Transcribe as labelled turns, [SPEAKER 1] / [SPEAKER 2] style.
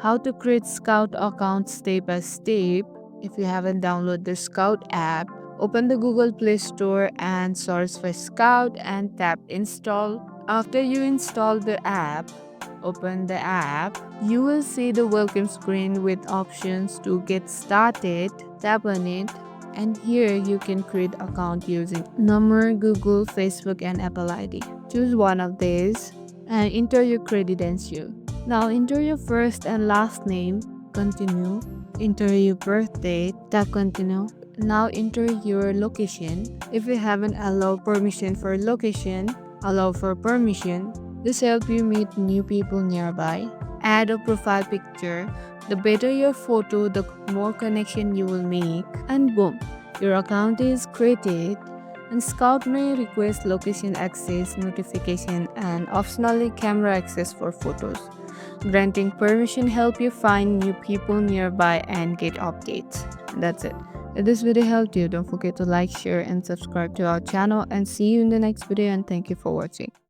[SPEAKER 1] how to create Skout account step by step. If you haven't downloaded the Skout app, open the Google Play Store and search for Skout and tap install. After you install the app, open the app. You will see the welcome screen with options to get started. Tap on it, and here you can create account using number, Google, Facebook, and Apple ID. Choose one of these and enter your credential. Now enter your first and last name. Continue. Enter your birth date. Tap continue. Now enter your location. If you haven't allowed permission for location, allow for permission. This helps you meet new people nearby. Add a profile picture. The better your photo, the more connection you will make. And boom, your account is created. And Skout may request location access, notification, and optionally camera access for photos. Granting permission help you find new people nearby and get updates. And that's it. If this video helped you, don't forget to like, share, and subscribe to our channel. And see you in the next video. And thank you for watching.